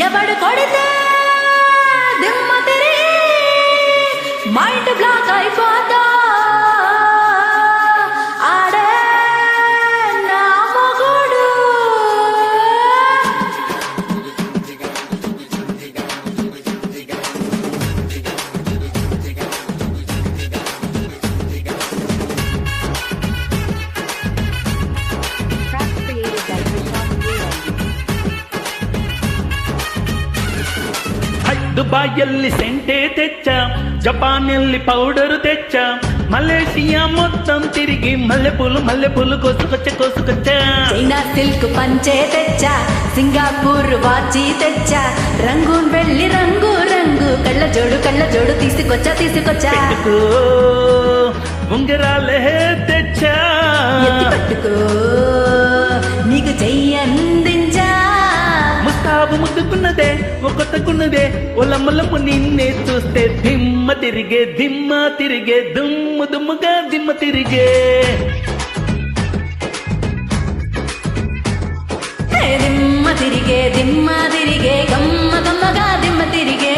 ఎవడు కొడితే దిమ్మ తిరిగి మైండ్ బ్లాక్ అయిపోతా ఆడే నా మొగుడు. దుబాయల్లి సెంటే తెచ్చా, జపానెల్లి పౌడరు తెచ్చా, మలేషియా మొత్తం తిరిగి మల్లెపూలు కోసుకొచ్చా. చైనా సిల్క్ పంచే తెచ్చా, సింగపూర్ వాచి తెచ్చా, రంగూన్ వెళ్ళి రంగు రంగు కళ్ళ జోడు తీసుకొచ్చా. పెట్టుకో ఉంగరాలే తెచ్చా, ఎత్తి పట్టుకో నీకు చెయ్యందించా. ముస్తాబు ముద్దుకున్నదే ఒకటకున్నదే ఒలమ్మలము నిన్నే చూస్తే దిమ్మ తిరిగే దుమ్ముగా దిమ్మ తిరిగే. దిమ్మ తిరిగే గమ్మగా దిమ్మ తిరిగే.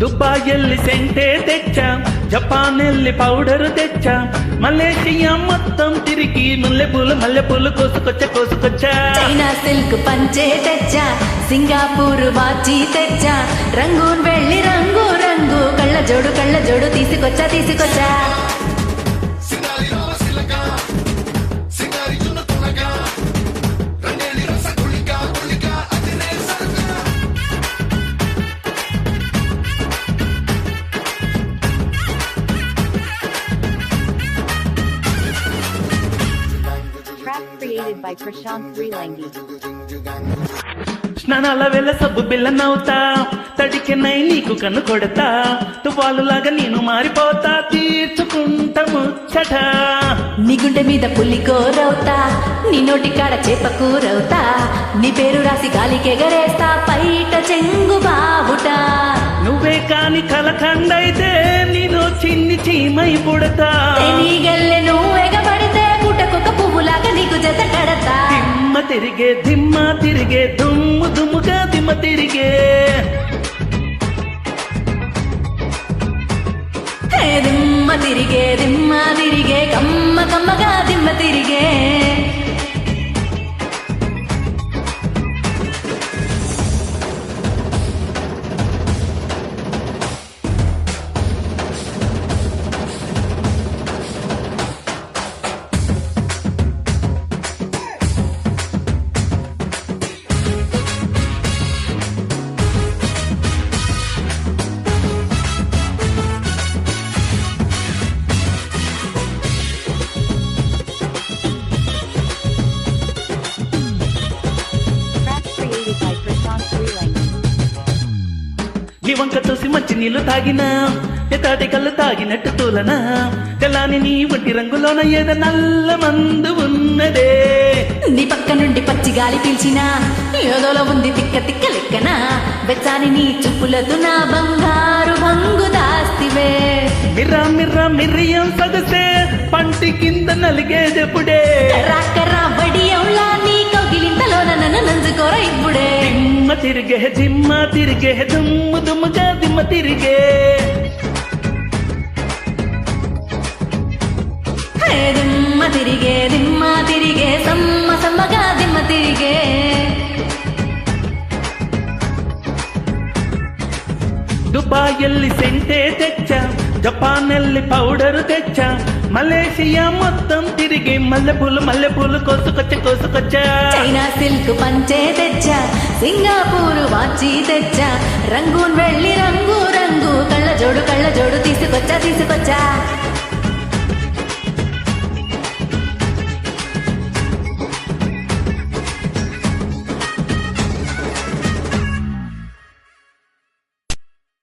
దుబాయల్లి సెంటే తెచ్చా, జపానెల్లి పౌడరు తెచ్చా, మలేషియా మొత్తం తిరిగి మల్లెపూలు కోసుకొచ్చా. చైనా సిల్క్ పంచే తెచ్చా, సింగపూర్ వాచి తెచ్చా, రంగూన్ వెళ్ళి రంగు రంగు కళ్ళ జోడు తీసుకొచ్చా. Created by Prashant Srilangi. స్నానాల వేళ సబ్బు బిల్ల నవ్వుతా, తడికెనై నీకు కన్ను కొడతా, తువాలులాగా నేను మారిపోతా, తీర్చుకుంటా ముచ్చట. నీ గుండె మీద పులి కోరవుతా, నీ నోటి కాడ చేప కూరవుతా, నీ పేరు రాసి గాలికెగరేస్తా, పైట చెంగు బావుట. నువ్వే కాని కలకండైతే నేను చిన్ని చీమై పుడతా. నీ గల్లె నువ్వు ఎగబడితే పుట్టకొక పువ్వులాగా నీకు జత కడతా. దిమ్మ తిరిగే దుమ్ముగా దిమ్మ తిరిగే. దిమ్మ తిరిగే కమ్మగా దిమ్మ తిరిగే. నీ వంక చూసి మంచి నీళ్లు తాగినా, ఎతాటి కళ్ళు తాగినట్టు తూలనా, తెల్లాని నీ ఒంటి రంగులోన ఏదో నల్ల మందు ఉన్నదే. నీ పక్క నుండి పచ్చి గాలి పీల్చినా, ఏదోలో ఉంది తిక్క లెక్కన, వెచ్చాని నీ చూపులతో నా బంగారు హంగు దాస్తివే. మిర్రియం సగసే పంటి కింద నలిగేదెప్పుడే, కర్రా వడియంలా నీ కౌగిలింతలోన నన్ను నంజుకోరా ఇప్పుడే. దిమ్మ తిరిగే దుమ్ముగా దిమ్మ తిరిగే. దిమ్మ తిరిగే సమ్మగా దిమ్మ తిరిగే. దుబాయల్లి సెంటే తెచ్చా, జపానెల్లి పౌడరు తెచ్చా, మలేషియా మొత్తం తిరిగి మల్లెపూలు కోసుకొచ్చా. చైనా సిల్క్ పంచే తెచ్చా, సింగపూర్ వాచి తెచ్చా, రంగూన్ వెళ్ళి రంగు రంగు కళ్ళ జోడు తీసుకొచ్చా.